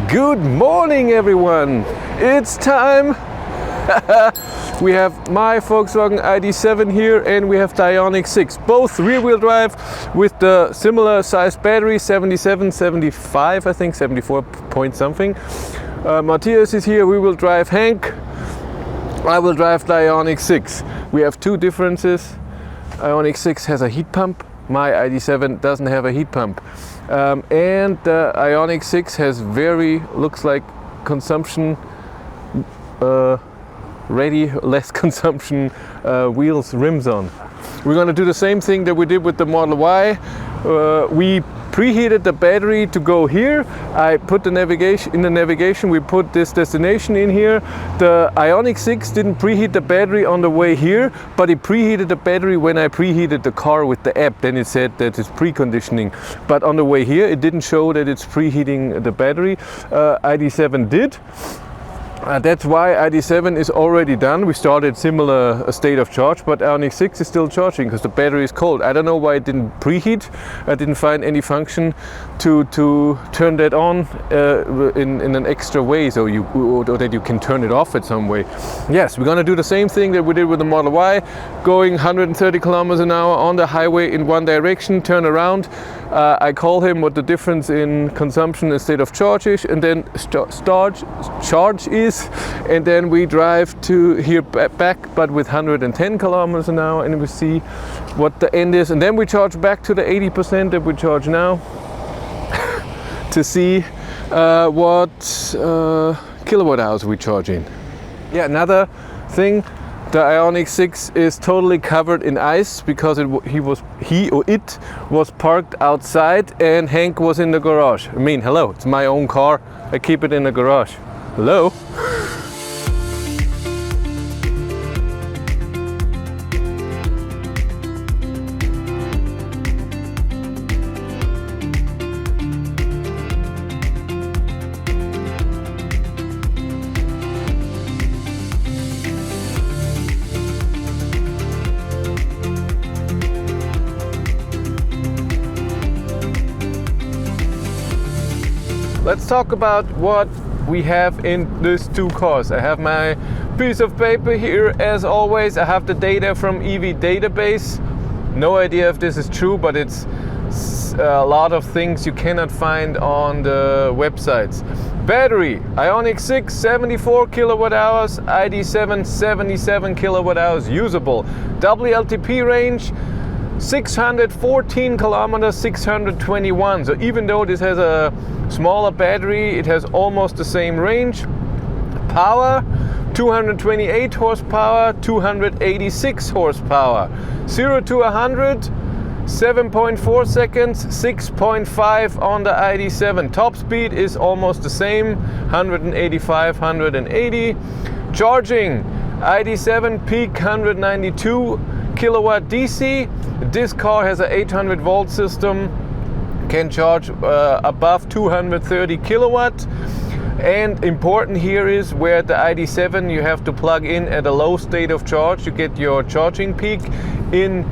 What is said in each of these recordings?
Good morning, everyone. It's time. We have my Volkswagen Id.7 here, and we have the Ioniq 6, both rear-wheel drive with the similar size battery, 77, 75, I think, 74 point something. Matthias is here. We will drive Hank. I will drive the Ioniq 6. We have two differences. Ioniq 6 has a heat pump. My Id.7 doesn't have a heat pump. And the Ioniq 6 has looks like consumption ready, less consumption wheels, rims on. We're going to do the same thing that we did with the Model Y. We preheated the battery to go here. I put the navigation, we put this destination in here. The Ioniq 6 didn't preheat the battery on the way here, but it preheated the battery when I preheated the car with the app. Then it said that it's preconditioning. But on the way here, it didn't show that it's preheating the battery. Id.7 did. That's why Id.7 is already done. We started similar state of charge, but Ioniq 6 is still charging because the battery is cold. I don't know why it didn't preheat. I didn't find any function to turn that on in an extra way, so or that you can turn it off at some way. Yes, we're gonna do the same thing that we did with the Model Y, going 130 kilometers an hour on the highway in one direction, turn around. I call him what the difference in consumption and state of charge is, and then charge is, and then we drive to here back, but with 110 kilometers an hour, and we see what the end is, and then we charge back to the 80% that we charge now to see what kilowatt hours we charge in. Yeah, another thing. The Ioniq 6 is totally covered in ice because it was parked outside and Hank was in the garage. I mean, hello, it's my own car. I keep it in the garage. Hello? Let's talk about what we have in these two cars. I have my piece of paper here as always. I have the data from EV database. No idea if this is true, but it's a lot of things you cannot find on the websites. Battery, Ioniq 6 74 kilowatt hours, Id.7 77 kilowatt hours usable. WLTP range 614 kilometers, 621. So even though this has a smaller battery, it has almost the same range. Power, 228 horsepower, 286 horsepower. 0 to 100, 7.4 seconds, 6.5 on the Id.7. Top speed is almost the same, 185, 180. Charging, Id.7 peak 192 kilowatt DC. This car has an 800 volt system, can charge above 230 kilowatt. And important here is where the Id.7 you have to plug in at a low state of charge. You get your charging peak. In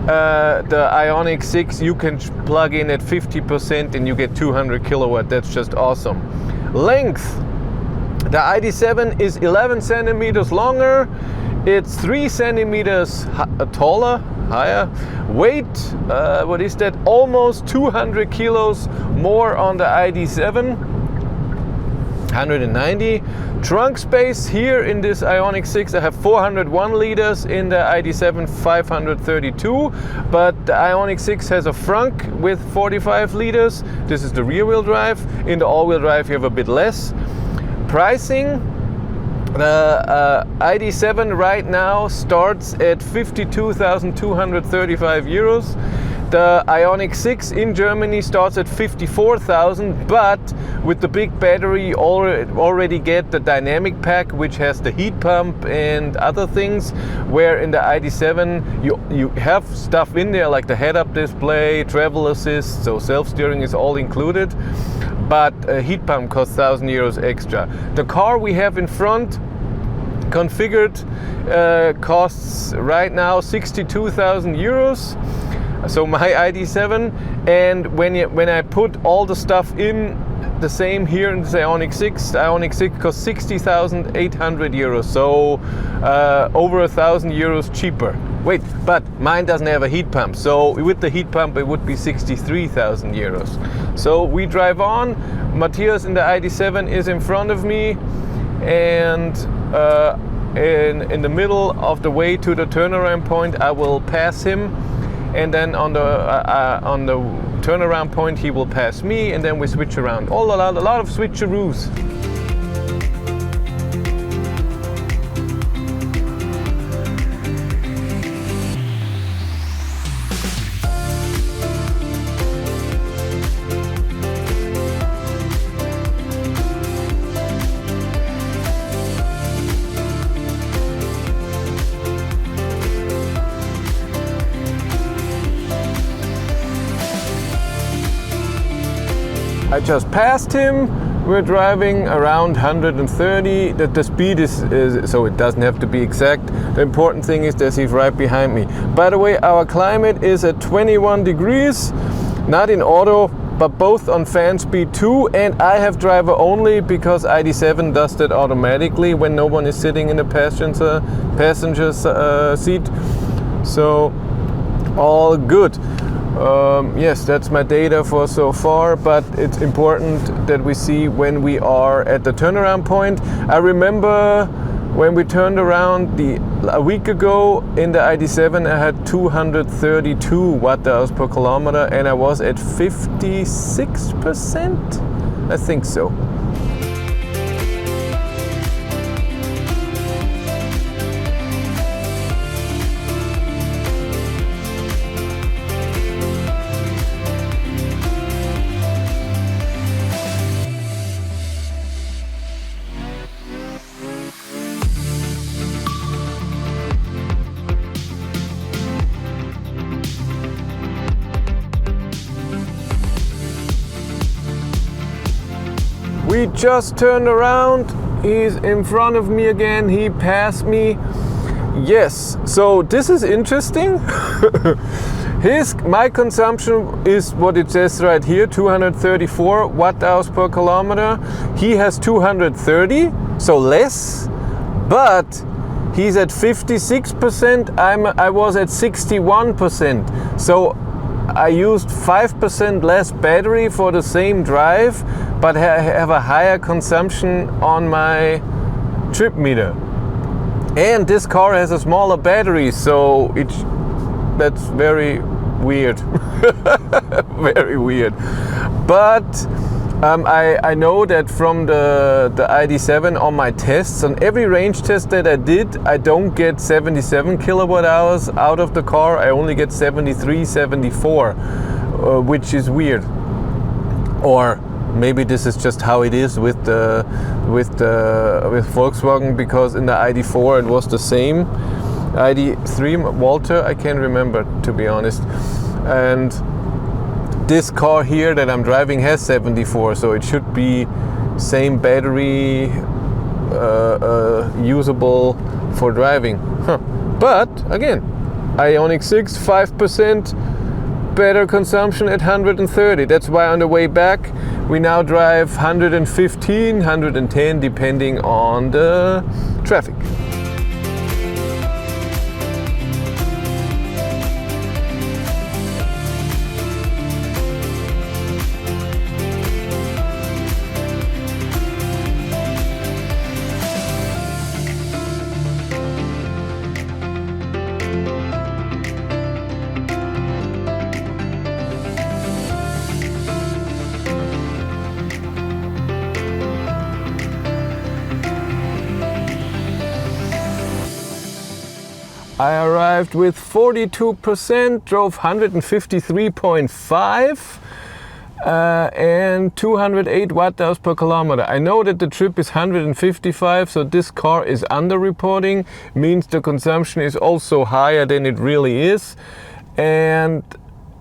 the Ioniq 6 you can plug in at 50% and you get 200 kilowatt. That's just awesome. Length, the Id.7 is 11 centimeters longer. It's 3 centimeters taller, higher. Weight, what is that? Almost 200 kilos more on the Id.7, 190. Trunk space here in this Ioniq 6, I have 401 liters. In the Id.7, 532. But the Ioniq 6 has a frunk with 45 liters. This is the rear-wheel drive. In the all-wheel drive, you have a bit less. Pricing. The Id.7 right now starts at 52,235 euros. The Ioniq 6 in Germany starts at 54,000, but with the big battery you already get the dynamic pack, which has the heat pump and other things, where in the Id.7 you have stuff in there like the head-up display, travel assist, so self-steering is all included, but a heat pump costs 1,000 euros extra. The car we have in front configured costs right now 62,000 euros. So my Id.7, and when I put all the stuff in the same here in the Ioniq 6. The Ioniq 6 costs 60,800 euros, so over 1,000 euros cheaper. Wait, but mine doesn't have a heat pump, so with the heat pump it would be 63,000 euros. So we drive on. Matthias in the Id.7 is in front of me, and in the middle of the way to the turnaround point I will pass him, and then on the turnaround point he will pass me, and then we switch around. A lot of switcheroos. I just passed him. We're driving around 130. That the speed is so it doesn't have to be exact. The important thing is that he's right behind me. By the way, our climate is at 21 degrees, not in auto, but both on fan speed 2, and I have driver only because Id.7 does that automatically when no one is sitting in the passenger seat. So all good. Yes, that's my data for so far, but it's important that we see when we are at the turnaround point. I remember when we turned around a week ago in the Id.7, I had 232 watt-hours per kilometer, and I was at 56%? I think so. We just turned around, he's in front of me again, he passed me. Yes, so this is interesting. My consumption is what it says right here, 234 watt-hours per kilometer. He has 230, so less, but he's at 56%, I was at 61%. So I used 5% less battery for the same drive, but I have a higher consumption on my trip meter. And this car has a smaller battery, so that's very weird. Very weird. But I know that from the Id.7 on my tests, on every range test that I did, I don't get 77 kilowatt hours out of the car. I only get 73, 74, which is weird. Or maybe this is just how it is with Volkswagen, because in the Id.4 it was the same. Id.3 Walter, I can't remember, to be honest. And this car here that I'm driving has 74, so it should be same battery, usable for driving. But again, Ioniq 6, 5% better consumption at 130. That's why on the way back we now drive 115, 110 depending on the traffic. I arrived with 42%, drove 153.5 and 208 watt-hours per kilometer. I know that the trip is 155, so this car is under-reporting, means the consumption is also higher than it really is. And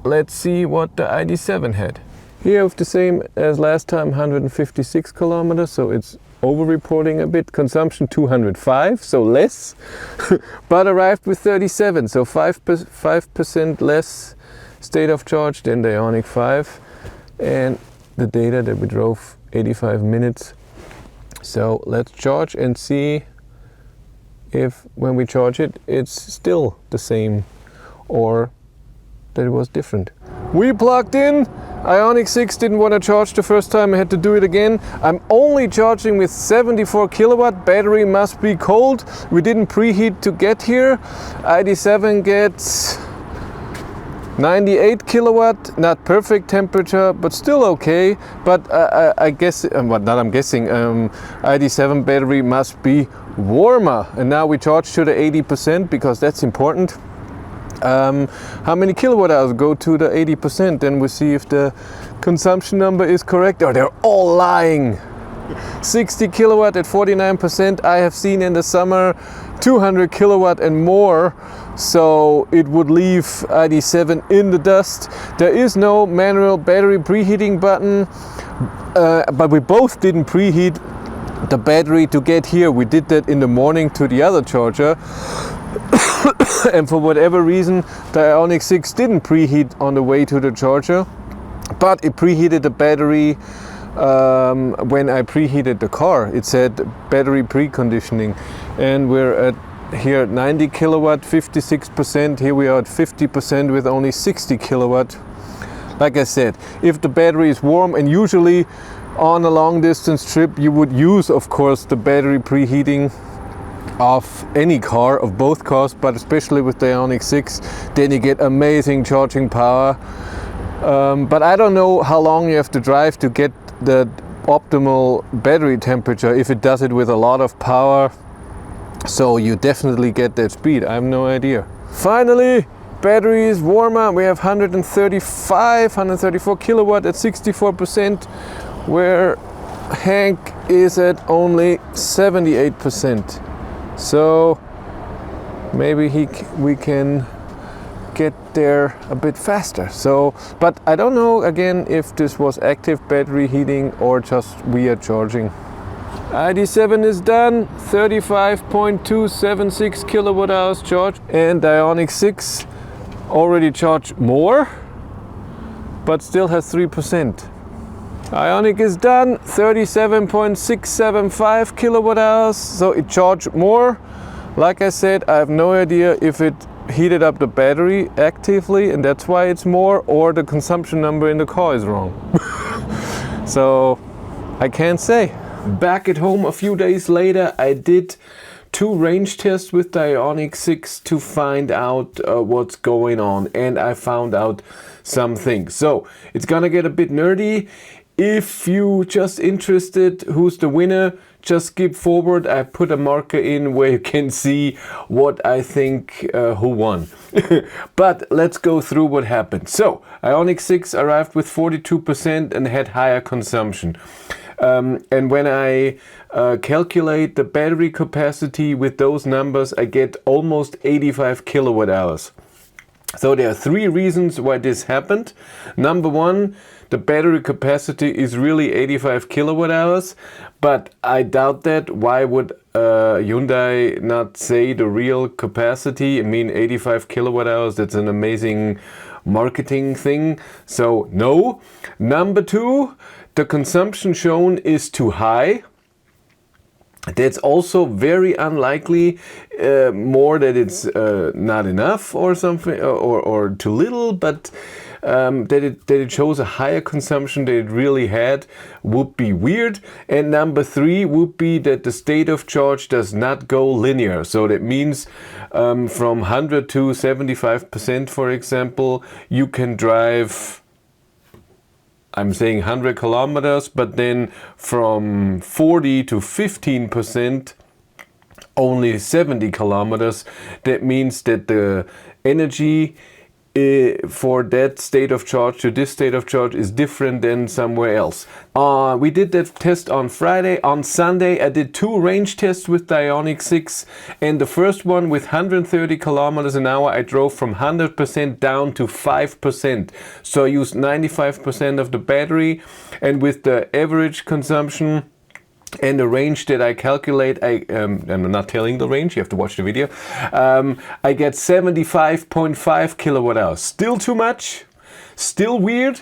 let's see what the Id.7 had. Here with the same as last time, 156 kilometers, so it's over-reporting a bit. Consumption 205, so less, but arrived with 37, so 5% less state of charge than the Ioniq 5. And the data that we drove 85 minutes. So let's charge and see if when we charge it, it's still the same or that it was different. We plugged in. Ioniq 6 didn't want to charge the first time, I had to do it again. I'm only charging with 74 kilowatt, battery must be cold. We didn't preheat to get here. Id.7 gets 98 kilowatt, not perfect temperature, but still okay. But I guess, Id.7 battery must be warmer. And now we charge to the 80% because that's important. How many kilowatt hours go to the 80%? Then we see if the consumption number is correct. Or they're all lying. 60 kilowatt at 49%. I have seen in the summer 200 kilowatt and more. So it would leave Id.7 in the dust. There is no manual battery preheating button, but we both didn't preheat the battery to get here. We did that in the morning to the other charger. And for whatever reason, the Ioniq 6 didn't preheat on the way to the charger, but it preheated the battery when I preheated the car. It said battery preconditioning, and we're at here at 90 kilowatt, 56%. Here we are at 50% with only 60 kilowatt. Like I said, if the battery is warm, and usually on a long distance trip you would use, of course, the battery preheating of any car, of both cars, but especially with the Ioniq 6, then you get amazing charging power. But I don't know how long you have to drive to get the optimal battery temperature if it does it with a lot of power. So you definitely get that speed. I have no idea. Finally, battery is warmer. We have 134 kilowatt at 64%, where Hank is at only 78%. So maybe we can get there a bit faster. So, but I don't know again if this was active battery heating or just we are charging. Id.7 is done, 35.276 kilowatt hours charged, and the Ioniq 6 already charged more, but still has 3%. Ioniq is done, 37.675 kilowatt hours, so it charged more. Like I said, I have no idea if it heated up the battery actively and that's why it's more, or the consumption number in the car is wrong. So I can't say. Back at home a few days later, I did 2 range tests with the Ioniq 6 to find out what's going on, and I found out some things. So it's gonna get a bit nerdy. If you just interested who's the winner, just skip forward. I put a marker in where you can see what I think who won. But let's go through what happened. So Ioniq 6 arrived with 42% and had higher consumption. And when I calculate the battery capacity with those numbers, I get almost 85 kilowatt hours. So there are 3 reasons why this happened. Number 1, the battery capacity is really 85 kilowatt hours, but I doubt that. Why would Hyundai not say the real capacity? I mean, 85 kilowatt hours, that's an amazing marketing thing. So no. Number 2, the consumption shown is too high. That's also very unlikely, more that it's not enough or something, or too little, but that it shows a higher consumption than it really had would be weird. And number 3 would be that the state of charge does not go linear. So that means from 100 to 75%, for example, you can drive, I'm saying 100 kilometers, but then from 40 to 15%, only 70 kilometers. That means that the energy for that state of charge to this state of charge is different than somewhere else. We did that test on Friday. On Sunday I did 2 range tests with the Ioniq 6, and the first one with 130 kilometers an hour I drove from 100% down to 5%. So I used 95% of the battery, and with the average consumption and the range that I calculate, I'm not telling the range, you have to watch the video, I get 75.5 kilowatt hours. Still too much, still weird,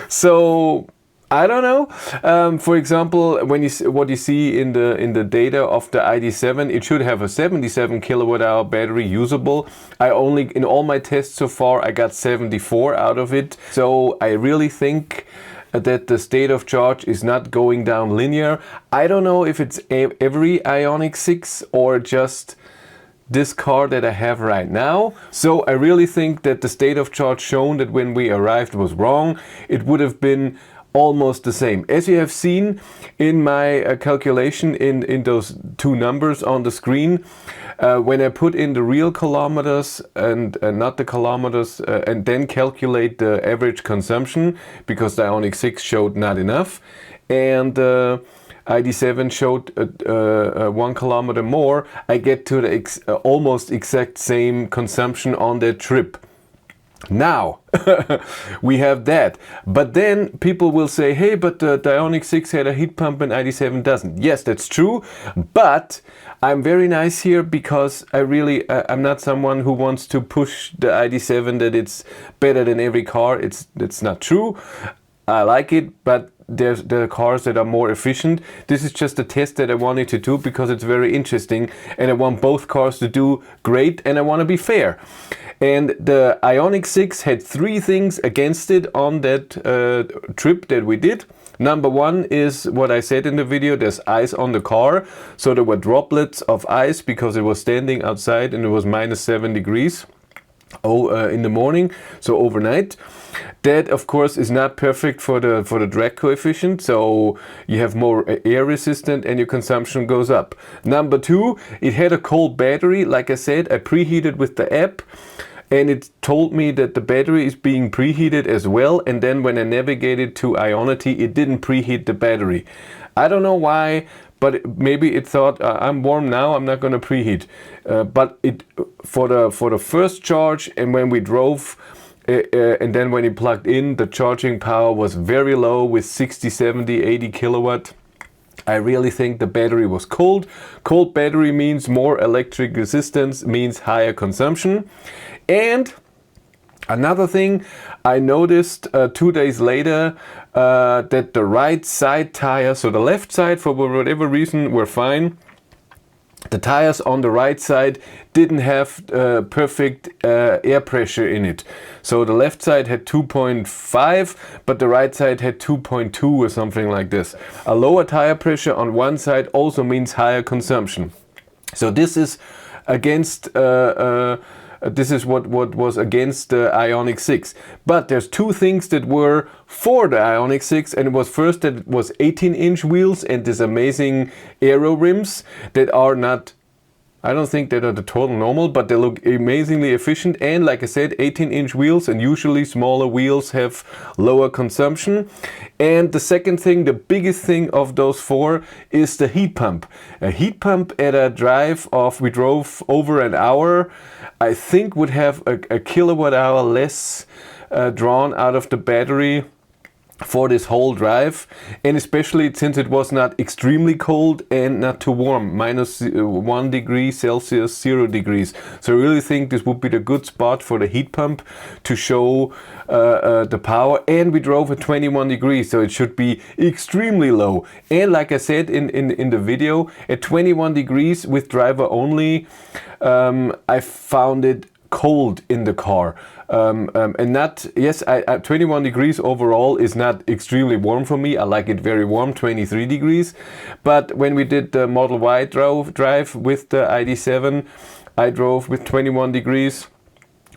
So I don't know. For example, when what you see in the data of the ID.7, it should have a 77 kilowatt hour battery usable. I only, in all my tests so far, I got 74 out of it. So I really think that the state of charge is not going down linear. I don't know if it's every Ioniq 6 or just this car that I have right now. So I really think that the state of charge shown that when we arrived was wrong. It would have been almost the same. As you have seen in my calculation in those two numbers on the screen, when I put in the real kilometers and not the kilometers and then calculate the average consumption, because the Ioniq 6 showed not enough and ID.7 showed 1 kilometer more, I get to the almost exact same consumption on that trip. Now we have that, but then people will say, hey, but the Ioniq 6 had a heat pump and ID.7 doesn't. Yes, that's true, but I'm very nice here because I'm not someone who wants to push the ID.7 that it's better than every car. It's not true. I like it, but there are cars that are more efficient. This is just a test that I wanted to do because it's very interesting and I want both cars to do great and I want to be fair. And the Ioniq 6 had 3 things against it on that trip that we did. Number 1 is what I said in the video, there's ice on the car. So there were droplets of ice because it was standing outside and it was -7 degrees in the morning, so overnight. That of course is not perfect for the drag coefficient, so you have more air resistant and your consumption goes up. Number 2, it had a cold battery. Like I said, I preheated with the app and it told me that the battery is being preheated as well, and then when I navigated to Ionity, it didn't preheat the battery. I don't know why, but maybe it thought I'm warm now, I'm not going to preheat. But it for the first charge and when we drove and then when you plugged in, the charging power was very low with 60, 70, 80 kilowatt. I really think the battery was cold. Cold battery means more electric resistance, means higher consumption. And another thing I noticed 2 days later, that the right side tire, so the left side for whatever reason were fine. The tires on the right side didn't have perfect air pressure in it. So the left side had 2.5, but the right side had 2.2 or something like this. A lower tire pressure on one side also means higher consumption. So this is against this is what was against the Ioniq 6. But there's 2 things that were for the Ioniq 6, and it was first that it was 18-inch wheels and this amazing aero rims that are not, I don't think that are the total normal, but they look amazingly efficient. And like I said, 18-inch wheels, and usually smaller wheels have lower consumption. And the second thing, the biggest thing of those 4 is the heat pump. A heat pump at a drive of, we drove over an hour, I think would have a kilowatt hour less drawn out of the battery for this whole drive, and especially since it was not extremely cold and not too warm, -1 degree Celsius, 0 degrees. So I really think this would be the good spot for the heat pump to show the power. And we drove at 21 degrees, so it should be extremely low. And like I said in the video, at 21 degrees with driver only, I found it cold in the car. And not, yes, 21 degrees overall is not extremely warm for me. I like it very warm, 23 degrees. But when we did the Model Y drive with the ID.7, I drove with 21 degrees.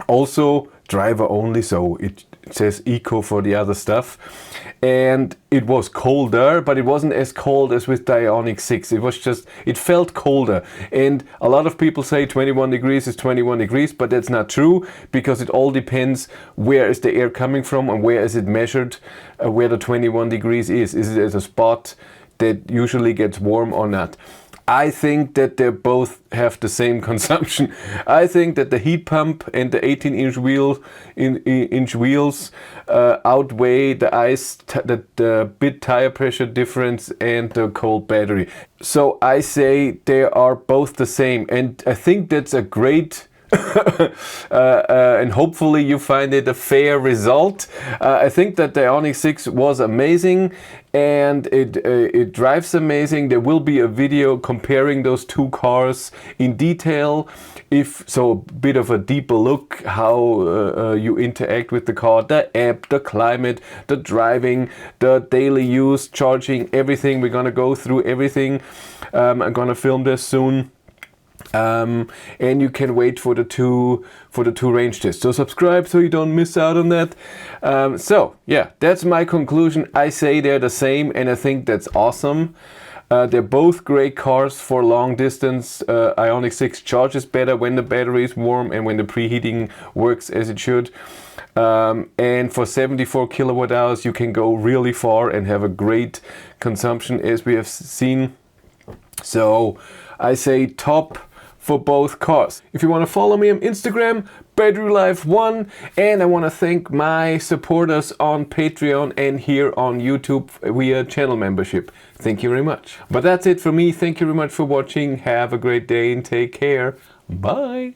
Also driver only, so it says eco for the other stuff. And it was colder, but it wasn't as cold as with the Ioniq 6. It was just, it felt colder. And a lot of people say 21 degrees is 21 degrees, but that's not true, because it all depends where is the air coming from and where is it measured, where the 21 degrees is. Is it at a spot that usually gets warm or not? I think that they both have the same consumption. I think that the heat pump and the 18-inch wheels outweigh the bit tire pressure difference and the cold battery. So I say they are both the same, and I think that's a and hopefully you find it a fair result. I think that the Ioniq 6 was amazing, and it drives amazing. There will be a video comparing those two cars in detail, if so, a bit of a deeper look how you interact with the car, the app, the climate, the driving, the daily use, charging, everything. We're gonna go through everything. I'm gonna film this soon. And you can wait for the two range tests. So subscribe so you don't miss out on that. So yeah, that's my conclusion. I say they're the same, and I think that's awesome. They're both great cars for long distance. Ioniq 6 charges better when the battery is warm and when the preheating works as it should. And for 74 kilowatt hours, you can go really far and have a great consumption, as we have seen. So I say top for both cars. If you want to follow me on Instagram, BatteryLife1, and I want to thank my supporters on Patreon and here on YouTube via channel membership. Thank you very much. But that's it for me. Thank you very much for watching. Have a great day and take care. Bye.